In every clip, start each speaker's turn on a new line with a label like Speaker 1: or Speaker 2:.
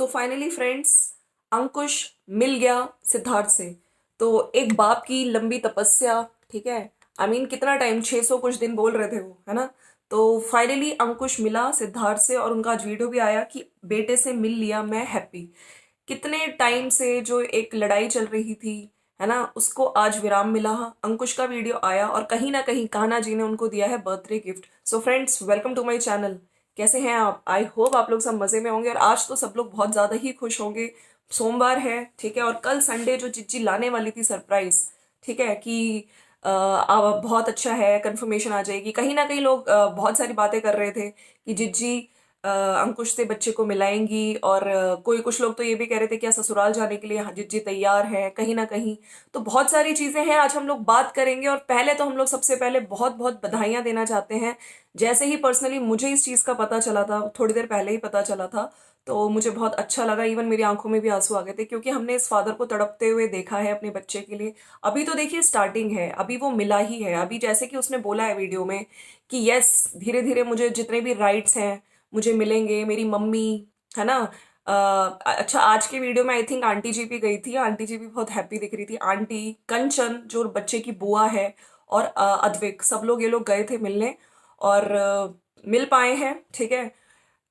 Speaker 1: So finally friends, अंकुश मिल गया सिद्धार्थ से। तो एक बाप की लंबी तपस्या, ठीक है। कितना टाइम, 600 कुछ दिन बोल रहे थे वो, है ना। तो फाइनली अंकुश मिला सिद्धार्थ से और उनका आज वीडियो भी आया कि बेटे से मिल लिया, मैं हैप्पी। कितने टाइम से जो एक लड़ाई चल रही थी, है ना, उसको आज विराम मिला। अंकुश का वीडियो आया और कहीं ना कहीं कान्हा जी ने उनको दिया है birthday gift. So friends, welcome to my channel. कैसे हैं आप? आई होप आप लोग सब मजे में होंगे और आज तो सब लोग बहुत ज्यादा ही खुश होंगे। सोमवार है, ठीक है, और कल संडे जो जिज्जी लाने वाली थी सरप्राइज, ठीक है, कि बहुत अच्छा है, कंफर्मेशन आ जाएगी। कहीं ना कहीं लोग बहुत सारी बातें कर रहे थे कि जिज्जी अंकुश से बच्चे को मिलाएंगी और कोई कुछ लोग तो ये भी कह रहे थे कि ससुराल जाने के लिए जिज्जी तैयार है कहीं ना कहीं। तो बहुत सारी चीजें हैं, आज हम लोग बात करेंगे। और पहले तो हम लोग सबसे पहले बहुत बहुत बधाइयां देना चाहते हैं। जैसे ही पर्सनली मुझे इस चीज का पता चला था, थोड़ी देर पहले ही पता चला था, तो मुझे बहुत अच्छा लगा। इवन मेरी आंखों में भी आंसू आ गए थे क्योंकि हमने इस फादर को तड़पते हुए देखा है अपने बच्चे के लिए। अभी तो देखिए स्टार्टिंग है, अभी वो मिला ही है। अभी जैसे कि उसने बोला है वीडियो में कि यस, धीरे धीरे मुझे जितने भी राइट्स हैं मुझे मिलेंगे। मेरी मम्मी, है ना। अच्छा, आज के वीडियो में आई थिंक आंटी जी भी गई थी। आंटी जी भी बहुत हैप्पी दिख रही थी। आंटी कंचन जो बच्चे की बुआ है और अद्विक, सब लोग ये लोग गए थे मिलने और मिल पाए हैं, ठीक है।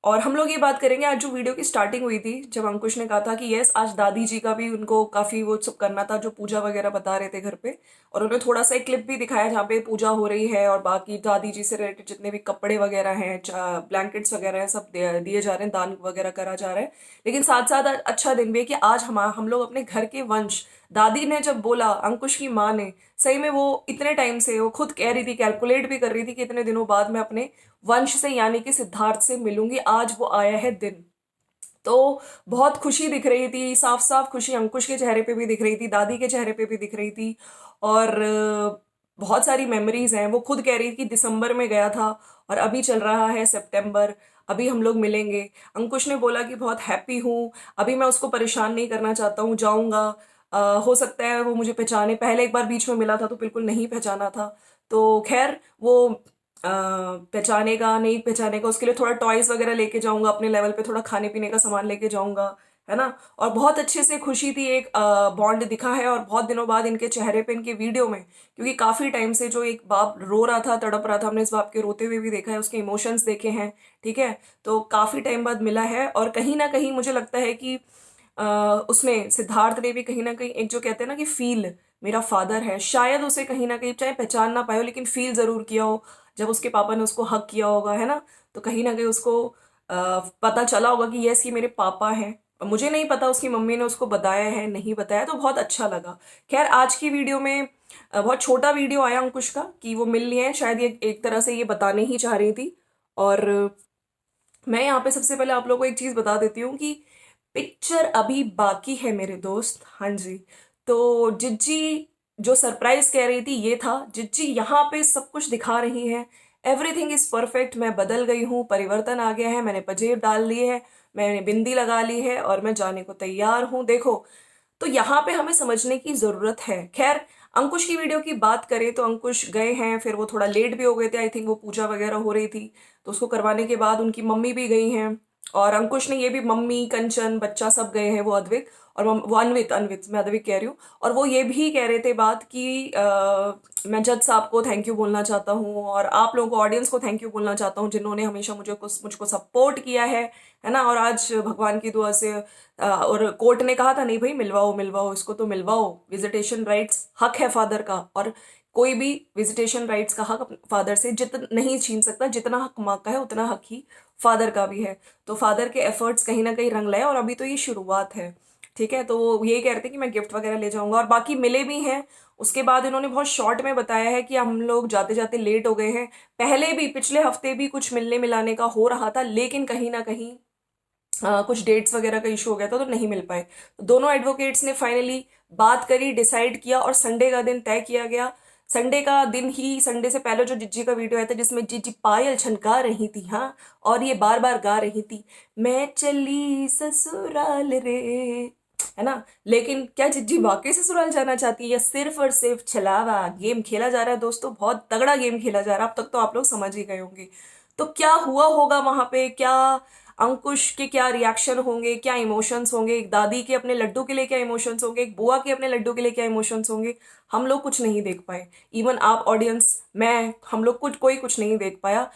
Speaker 1: और हम लोग ये बात करेंगे आज जो वीडियो की स्टार्टिंग हुई थी, जब अंकुश ने कहा था कि यस, आज दादी जी का भी उनको काफी वो सब करना था, जो पूजा वगैरह बता रहे थे घर पे। और उन्होंने थोड़ा सा एक क्लिप भी दिखाया जहाँ पे पूजा हो रही है और बाकी दादी जी से रिलेटेड जितने भी कपड़े वगैरह हैं, ब्लैंकेट्स वगैरह हैं, सब दिए जा रहे हैं, दान वगैरह करा जा रहा है। लेकिन साथ साथ अच्छा दिन भी है कि आज हम लोग अपने घर के वंश, दादी ने जब बोला, अंकुश की माँ ने, सही में वो इतने टाइम से वो खुद कह रही थी, कैलकुलेट भी कर रही थी कि इतने दिनों बाद मैं अपने वंश से यानी कि सिद्धार्थ से मिलूंगी। आज वो आया है दिन। तो बहुत खुशी दिख रही थी, साफ साफ खुशी अंकुश के चेहरे पे भी दिख रही थी, दादी के चेहरे पे भी दिख रही थी। और बहुत सारी मेमोरीज हैं। वो खुद कह रही थी कि दिसंबर में गया था और अभी चल रहा है सितंबर, अभी हम लोग मिलेंगे। अंकुश ने बोला कि बहुत हैप्पी हूँ, अभी मैं उसको परेशान नहीं करना चाहता हूँ, जाऊंगा। हो सकता है वो मुझे पहचाने, पहले एक बार बीच में मिला था तो बिल्कुल नहीं पहचाना था। तो खैर वो पहचानेगा नहीं पहचानेगा, उसके लिए थोड़ा टॉयज वगैरह लेके जाऊंगा अपने लेवल पे, थोड़ा खाने पीने का सामान लेके जाऊंगा, है ना। और बहुत अच्छे से खुशी थी, एक बॉन्ड दिखा है। और बहुत दिनों बाद इनके चेहरे पे, इनके वीडियो में, क्योंकि काफी टाइम से जो एक बाप रो रहा था, तड़प रहा था, हमने इस बाप के रोते हुए भी देखा है, उसके इमोशंस देखे हैं, ठीक है। तो काफी टाइम बाद मिला है और कहीं ना कहीं मुझे लगता है कि उसने, सिद्धार्थ ने भी कहीं ना कहीं एक जो कहते हैं ना कि फील, मेरा फादर है, शायद उसे कहीं ना कहीं, चाहे पहचान ना पाए हो, लेकिन फील जरूर किया हो जब उसके पापा ने उसको हक किया होगा, है ना। तो कहीं ना कहीं उसको पता चला होगा कि यस, ये मेरे पापा हैं। मुझे नहीं पता उसकी मम्मी ने उसको बताया है नहीं बताया, तो बहुत अच्छा लगा। खैर, आज की वीडियो में बहुत छोटा वीडियो आया अंकुश का कि वो मिल लिए हैं, शायद ये एक तरह से ये बताने ही चाह रही थी। और मैं यहाँ पे सबसे पहले आप लोगों को एक चीज बता देती हूँ कि पिक्चर अभी बाकी है मेरे दोस्त। हाँ जी। तो जिज्जी जो सरप्राइज कह रही थी ये था, जिज्जी यहाँ पे सब कुछ दिखा रही है। एवरीथिंग इज परफेक्ट, मैं बदल गई हूँ, परिवर्तन आ गया है, मैंने पजेब डाल लिए है, मैंने बिंदी लगा ली है और मैं जाने को तैयार हूँ, देखो। तो यहाँ पे हमें समझने की जरूरत है। खैर, अंकुश की वीडियो की बात करें तो अंकुश गए हैं, फिर वो थोड़ा लेट भी हो गए थे, आई थिंक वो पूजा वगैरह हो रही थी, तो उसको करवाने के बाद उनकी मम्मी भी गई हैं। और अंकुश ने ये भी, मम्मी, कंचन, बच्चा सब गए हैं, वो अद्विक और वो अनवित, मैं अद्विक कह रही हूँ। और वो ये भी कह रहे थे बात कि मैं जज साहब को थैंक यू बोलना चाहता हूँ और आप लोगों को, ऑडियंस को थैंक यू बोलना चाहता हूँ जिन्होंने हमेशा मुझको सपोर्ट किया है ना। और आज भगवान की दुआ से और कोर्ट ने कहा था नहीं भाई, मिलवाओ मिलवाओ, इसको तो मिलवाओ, विजिटेशन राइट्स हक है फादर का। और कोई भी विजिटेशन राइट्स का हक फादर से जितना नहीं छीन सकता, जितना हक माँ का है उतना हक ही फादर का भी है। तो फादर के एफर्ट्स कहीं ना कहीं रंग लाए और अभी तो ये शुरुआत है, ठीक है। तो वो ये कह रहे थे कि मैं गिफ्ट वगैरह ले जाऊंगा और बाकी मिले भी हैं। उसके बाद इन्होंने बहुत शॉर्ट में बताया है कि हम लोग जाते जाते लेट हो गए हैं, पहले भी पिछले हफ्ते भी कुछ मिलने मिलाने का हो रहा था, लेकिन कहीं ना कहीं कुछ डेट्स वगैरह का इशू हो गया था तो नहीं मिल पाए। तो दोनों एडवोकेट्स ने फाइनली बात करी, डिसाइड किया और संडे का दिन तय किया गया। संडे का दिन ही, संडे से पहले जो जिज्जी का वीडियो आया था जिसमें जिज्जी पायल छनका रही थी, हाँ, और ये बार बार गा रही थी, मैं चली ससुराल रे, है ना। लेकिन क्या जिज्जी वाकई ससुराल जाना चाहती है या सिर्फ और सिर्फ छलावा गेम खेला जा रहा है? दोस्तों, बहुत तगड़ा गेम खेला जा रहा है, अब तक तो आप लोग समझ ही गए होंगे। तो क्या हुआ होगा वहां पे, क्या अंकुश के क्या रिएक्शन होंगे, क्या इमोशंस होंगे, एक दादी के अपने लड्डू के लिए क्या इमोशंस होंगे, एक बुआ के अपने लड्डू के लिए क्या इमोशंस होंगे, हम लोग कुछ नहीं देख पाए। इवन आप ऑडियंस, मैं, हम लोग कोई कुछ नहीं देख पाया।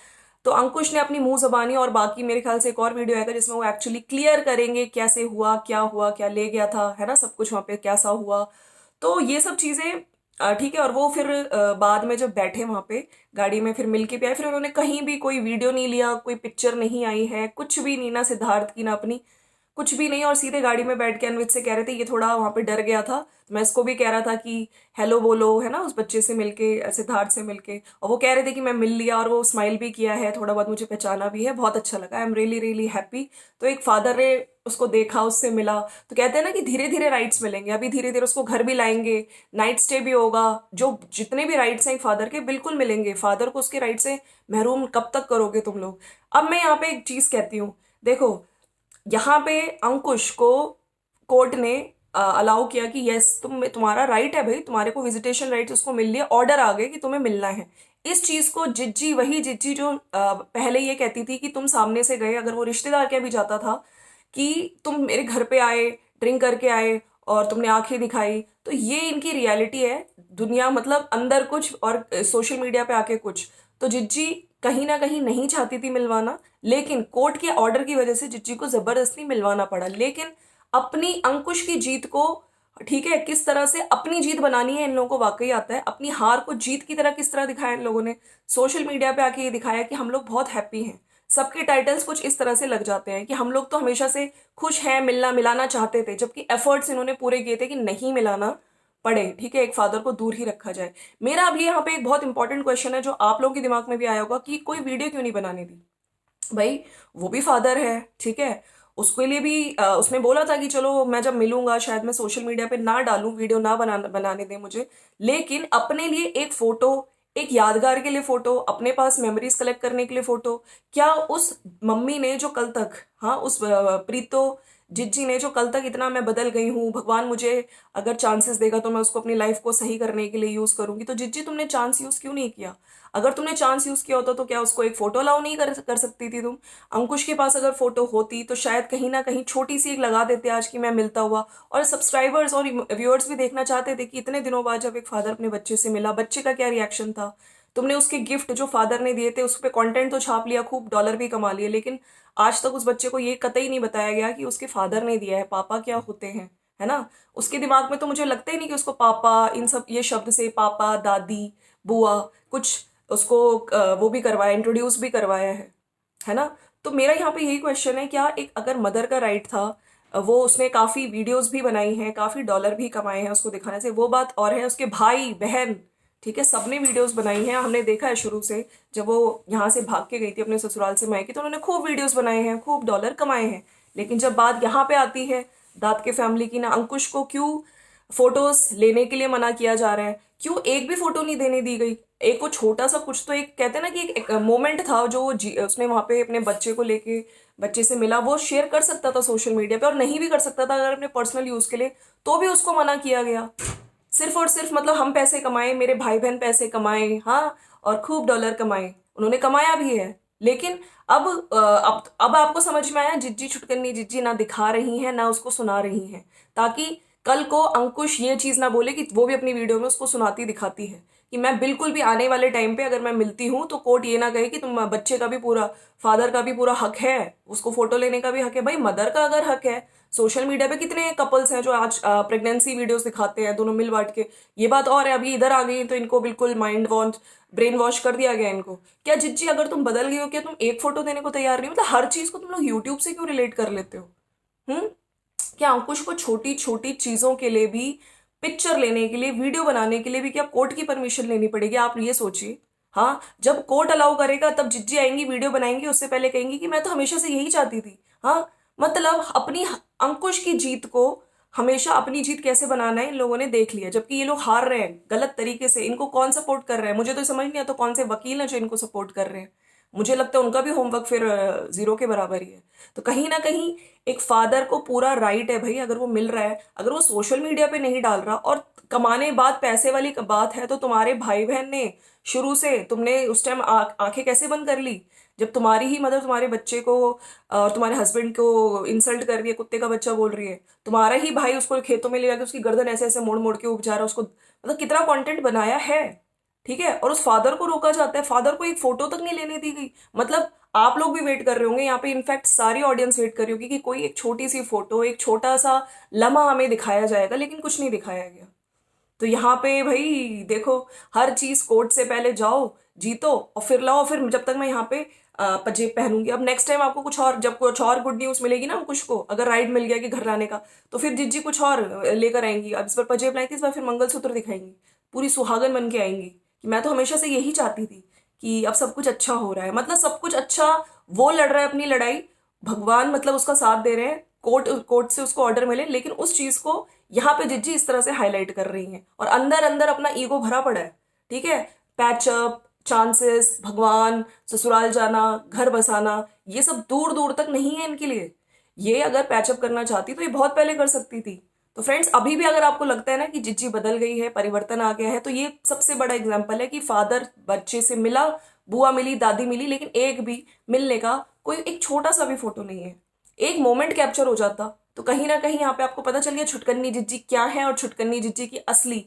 Speaker 1: तो अंकुश ने अपनी मुंह जबानी, और बाकी मेरे ख्याल से एक और वीडियो आएगा जिसमें वो एक्चुअली क्लियर करेंगे कैसे हुआ, क्या ले गया था, है ना, सब कुछ वहां पे कैसा हुआ। तो ये सब चीजें ठीक है। और वो फिर बाद में जब बैठे वहां पे गाड़ी में, फिर मिलके भी आए, फिर उन्होंने कहीं भी कोई वीडियो नहीं लिया, कोई पिक्चर नहीं आई है, कुछ भी नहीं, ना सिद्धार्थ की ना अपनी, कुछ भी नहीं। और सीधे गाड़ी में बैठ के अनवित से कह रहे थे, ये थोड़ा वहां पे डर गया था, तो मैं इसको भी कह रहा था कि हेलो बोलो, है ना, उस बच्चे से मिलके, सिद्धार्थ से मिलके। और वो कह रहे थे कि मैं मिल लिया, और वो स्माइल भी किया है, थोड़ा बहुत मुझे पहचाना भी है, बहुत अच्छा लगा, I am really really happy. तो एक फादर ने उसको देखा, उससे मिला, तो कहते हैं ना कि धीरे धीरे राइट्स मिलेंगे, अभी धीरे धीरे उसको घर भी लाएंगे, नाइट स्टे भी होगा, जो जितने भी राइट्स हैं फादर के बिल्कुल मिलेंगे। फादर को उसके राइट से महरूम कब तक करोगे तुम लोग। अब मैं यहाँ पे एक चीज कहती हूँ, देखो, यहाँ पे अंकुश को कोर्ट ने अलाउ किया कि यस, तुम्हारा राइट है भाई, तुम्हारे को विजिटेशन राइट उसको मिल लिया, ऑर्डर आ गए कि तुम्हें मिलना है। इस चीज को जिज्जी, वही जिज्जी जो पहले ये कहती थी कि तुम सामने से गए, अगर वो रिश्तेदार के भी जाता था कि तुम मेरे घर पे आए, ड्रिंक करके आए और तुमने आंखें दिखाई, तो ये इनकी रियलिटी है। दुनिया मतलब अंदर कुछ और सोशल मीडिया पे आके कुछ। तो जिज्जी कहीं ना कहीं नहीं चाहती थी मिलवाना, लेकिन कोर्ट के ऑर्डर की वजह से जिज्जी को जबरदस्ती मिलवाना पड़ा। लेकिन अपनी अंकुश की जीत को, ठीक है, किस तरह से अपनी जीत बनानी है इन लोगों को वाकई आता है। अपनी हार को जीत की तरह किस तरह दिखाया इन लोगों ने, सोशल मीडिया पे आके ये दिखाया कि हम लोग बहुत हैप्पी हैं। सबके टाइटल्स कुछ इस तरह से लग जाते हैं कि हम लोग तो हमेशा से खुश हैं, मिलना मिलाना चाहते थे, जबकि एफर्ट्स इन्होंने पूरे किए थे कि नहीं मिलाना पड़े, ठीक है, एक फादर को दूर ही रखा जाए। मेरा अब यहाँ पे एक बहुत इंपॉर्टेंट क्वेश्चन है जो आप लोगों के दिमाग में भी आया होगा कि कोई वीडियो क्यों नहीं बनाने दी। भाई, वो भी फादर है, ठीक है, उसके लिए भी उसने बोला था कि चलो मैं जब मिलूंगा शायद मैं सोशल मीडिया पे ना डालूं, वीडियो ना बनाने दें मुझे, लेकिन अपने लिए एक फोटो, एक यादगार के लिए फोटो, अपने पास मेमोरीज कलेक्ट करने के लिए फोटो। क्या उस मम्मी ने जो कल तक, हाँ, उस प्रीतो जिज्जी ने जो कल तक इतना मैं बदल गई हूँ, भगवान मुझे अगर चांसेस देगा तो मैं उसको अपनी लाइफ को सही करने के लिए यूज करूंगी, तो जिज्जी तुमने चांस यूज क्यों नहीं किया। अगर तुमने चांस यूज किया होता तो क्या उसको एक फोटो अलाउ नहीं कर सकती थी तुम। अंकुश के पास अगर फोटो होती तो शायद कहीं ना कहीं छोटी सी एक लगा देते आज की मैं मिलता हुआ, और सब्सक्राइबर्स और व्यूअर्स भी देखना चाहते थे कि इतने दिनों बाद जब एक फादर अपने बच्चे से मिला, बच्चे का क्या रिएक्शन था। तुमने उसके गिफ्ट जो फादर ने दिए थे उस पर कॉन्टेंट तो छाप लिया, खूब डॉलर भी कमा लिए, लेकिन आज तक उस बच्चे को ये कतई नहीं बताया गया कि उसके फादर ने दिया है, पापा क्या होते हैं, है ना। उसके दिमाग में तो मुझे लगता ही नहीं कि उसको पापा, इन सब ये शब्द से पापा, दादी, बुआ, कुछ उसको वो भी करवाया, इंट्रोड्यूस भी करवाया है ना। तो मेरा यहाँ पे यही क्वेश्चन है, क्या एक अगर मदर का राइट था, वो उसने काफी वीडियोस भी बनाई हैं, काफी डॉलर भी कमाए हैं उसको दिखाने से, वो बात और है। उसके भाई बहन, ठीक है, सबने वीडियोस बनाई हैं, हमने देखा है शुरू से, जब वो यहाँ से भाग के गई थी अपने ससुराल से मायके, तो उन्होंने खूब वीडियोस बनाए हैं, खूब डॉलर कमाए हैं। लेकिन जब बात यहाँ पे आती है दाद के फैमिली की ना, अंकुश को क्यों फोटोज लेने के लिए मना किया जा रहा है, क्यों एक भी फोटो नहीं देने दी गई। एक वो छोटा सा कुछ तो, एक कहते हैं ना कि एक मोमेंट था जो उसने वहां पे अपने बच्चे को लेके, बच्चे से मिला, वो शेयर कर सकता था सोशल मीडिया पे, और नहीं भी कर सकता था अगर अपने पर्सनल यूज के लिए, तो भी उसको मना किया गया। सिर्फ और सिर्फ मतलब हम पैसे कमाए, मेरे भाई बहन पैसे कमाए, हाँ, और खूब डॉलर कमाए, उन्होंने कमाया भी है। लेकिन अब आपको समझ में आया, जिज्जी छुटकन्नी जिज्जी ना दिखा रही है ना उसको सुना रही है, ताकि कल को अंकुश ये चीज ना बोले कि वो भी अपनी वीडियो में उसको सुनाती दिखाती है कि मैं बिल्कुल भी आने वाले टाइम पे अगर मैं मिलती हूँ तो कोर्ट ये ना कहे कि तुम, बच्चे का भी पूरा, फादर का भी पूरा हक है, उसको फोटो लेने का भी हक है। भाई, मदर का अगर हक है, सोशल मीडिया पे कितने कपल्स हैं जो आज प्रेगनेंसी वीडियोस दिखाते हैं दोनों मिल बांट के। ये बात और है, अभी इधर आ गई तो इनको बिल्कुल माइंड वॉश, ब्रेन वॉश कर दिया गया इनको। क्या जिज्जी, अगर तुम बदल गई हो, क्या तुम एक फोटो देने को तैयार नहीं, मतलब हर चीज को तुम लोग यूट्यूब से क्यों रिलेट कर लेते हो। हम्म। क्या अंकुश को छोटी छोटी चीजों के लिए भी, पिक्चर लेने के लिए, वीडियो बनाने के लिए भी क्या कोर्ट की परमिशन लेनी पड़ेगी, आप ये सोचिए। हाँ, जब कोर्ट अलाउ करेगा तब जिज्जी आएंगी, वीडियो बनाएंगी, उससे पहले कहेंगी कि मैं तो हमेशा से यही चाहती थी। हाँ, मतलब अपनी अंकुश की जीत को हमेशा अपनी जीत कैसे बनाना है इन लोगों ने देख लिया, जबकि ये लोग हार रहे हैं गलत तरीके से। इनको कौन सपोर्ट कर रहे हैं, मुझे तो समझ नहीं आता कौन से वकील हैं जो इनको सपोर्ट कर रहे हैं। मुझे लगता है उनका भी होमवर्क फिर जीरो के बराबर ही है। तो कहीं ना कहीं एक फादर को पूरा राइट है भाई, अगर वो मिल रहा है, अगर वो सोशल मीडिया पे नहीं डाल रहा, और कमाने बात पैसे वाली बात है, तो तुम्हारे भाई बहन ने शुरू से, तुमने उस टाइम आंखें कैसे बंद कर ली जब तुम्हारी ही मदर तुम्हारे बच्चे को और तुम्हारे हस्बैंड को इंसल्ट कर रही है, कुत्ते का बच्चा बोल रही है, तुम्हारा ही भाई उसको खेतों में ले जाके उसकी गर्दन ऐसे ऐसे मोड़ मोड़ के उपजा रहा है उसको, मतलब कितना कंटेंट बनाया है, ठीक है। और उस फादर को रोका जाता है, फादर को एक फोटो तक नहीं लेने दी गई। मतलब आप लोग भी वेट कर रहे होंगे यहाँ पे, इनफैक्ट सारी ऑडियंस वेट कर रही होगी कि कोई एक छोटी सी फोटो, एक छोटा सा लम्हा हमें दिखाया जाएगा, लेकिन कुछ नहीं दिखाया गया। तो यहाँ पे भाई देखो, हर चीज कोर्ट से पहले जाओ, जीतो और फिर लाओ, फिर जब तक मैं यहाँ पे पंजेब पहनूंगी। अब नेक्स्ट टाइम आपको कुछ और, जब कुछ और गुड न्यूज मिलेगी ना अंकुश को, अगर राइड मिल गया कि घर लाने का, तो फिर जिज्जी कुछ और लेकर आएंगी। अब इस बार पंजेब लाई थी, इस बार फिर मंगलसूत्र दिखाएंगी, पूरी सुहागन बन के आएंगी कि मैं तो हमेशा से यही चाहती थी कि अब सब कुछ अच्छा हो रहा है। मतलब सब कुछ अच्छा, वो लड़ रहा है अपनी लड़ाई, भगवान मतलब उसका साथ दे रहे हैं, कोर्ट कोर्ट से उसको ऑर्डर मिले, लेकिन उस चीज को यहाँ पे जिज्जी इस तरह से हाईलाइट कर रही हैं और अंदर अंदर अपना ईगो भरा पड़ा है, ठीक है। पैचअप, चांसेस, भगवान, ससुराल जाना, घर बसाना, ये सब दूर दूर तक नहीं है इनके लिए। ये अगर पैचअप करना चाहती तो ये बहुत पहले कर सकती थी। तो फ्रेंड्स, अभी भी अगर आपको लगता है ना कि जिज्जी बदल गई है, परिवर्तन आ गया है, तो ये सबसे बड़ा एग्जाम्पल है कि फादर बच्चे से मिला, बुआ मिली, दादी मिली, लेकिन एक भी मिलने का कोई एक छोटा सा भी फोटो नहीं है। एक मोमेंट कैप्चर हो जाता तो कहीं ना कहीं यहाँ पे आपको पता चल गया छुटकन्नी जिज्जी क्या है और छुटकन्नी जिज्जी की असली,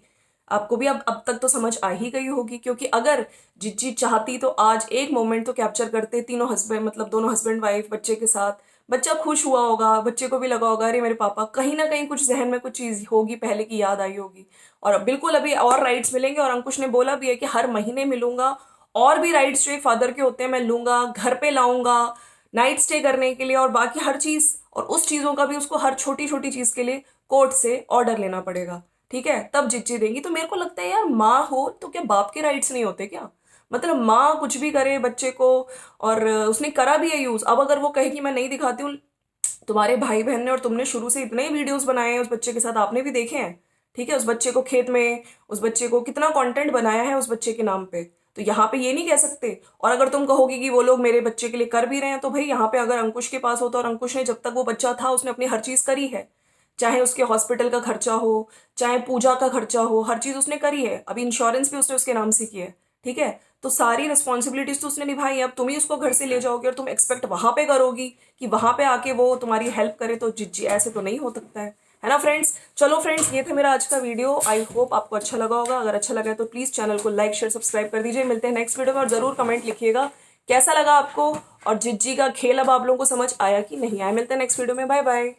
Speaker 1: आपको भी अब तक तो समझ आ ही गई होगी। क्योंकि अगर जिज्जी चाहती तो आज एक मोमेंट तो कैप्चर करते, तीनों हस्बैंड, मतलब दोनों हस्बैंड वाइफ बच्चे के साथ, बच्चा खुश हुआ होगा, बच्चे को भी लगा होगा अरे मेरे पापा, कहीं ना कहीं कुछ जहन में कुछ चीज होगी पहले की याद आई होगी। और बिल्कुल अभी और राइट्स मिलेंगे, और अंकुश ने बोला भी है कि हर महीने मिलूंगा, और भी राइट्स जो एक फादर के होते हैं मैं लूंगा, घर पे लाऊंगा नाइट स्टे करने के लिए, और बाकी हर चीज, और उस चीजों का भी उसको हर छोटी छोटी चीज के लिए कोर्ट से ऑर्डर लेना पड़ेगा, ठीक है, तब जिज्जी देंगी। तो मेरे को लगता है यार, माँ हो तो क्या बाप के राइट्स नहीं होते क्या? मतलब माँ कुछ भी करे बच्चे को, और उसने करा भी है यूज। अब अगर वो कहे कि मैं नहीं दिखाती हूँ, तुम्हारे भाई बहन ने और तुमने शुरू से इतने ही वीडियोस बनाए हैं उस बच्चे के साथ, आपने भी देखे हैं, ठीक है, उस बच्चे को खेत में, उस बच्चे को कितना कंटेंट बनाया है उस बच्चे के नाम पे। तो यहाँ पे ये नहीं कह सकते। और अगर तुम कहोगे कि वो लोग मेरे बच्चे के लिए कर भी रहे हैं, तो भाई यहाँ पे अगर अंकुश के पास होता, और अंकुश ने जब तक वो बच्चा था उसने अपनी हर चीज करी है, चाहे उसके हॉस्पिटल का खर्चा हो, चाहे पूजा का खर्चा हो, हर चीज उसने करी है। अभी इंश्योरेंस भी उसने उसके नाम से किया है, ठीक है। तो सारी रिस्पॉन्सिबिलिटीज तो उसने निभाई है। अब तुम ही उसको घर से ले जाओगे और तुम एक्सपेक्ट वहां पे करोगी कि वहां पे आके वो तुम्हारी हेल्प करे, तो जिज्जी ऐसे तो नहीं हो सकता है ना फ्रेंड्स। चलो फ्रेंड्स, ये था मेरा आज का वीडियो, आई होप आपको अच्छा लगा होगा। अगर अच्छा लगा है तो प्लीज चैनल को लाइक शेयर सब्सक्राइब कर दीजिए। मिलते हैं नेक्स्ट वीडियो में, और जरूर कमेंट लिखिएगा कैसा लगा आपको, और जिज्जी का खेल अब आप लोगों को समझ आया कि नहीं आया। मिलते हैं नेक्स्ट वीडियो में, बाय बाय।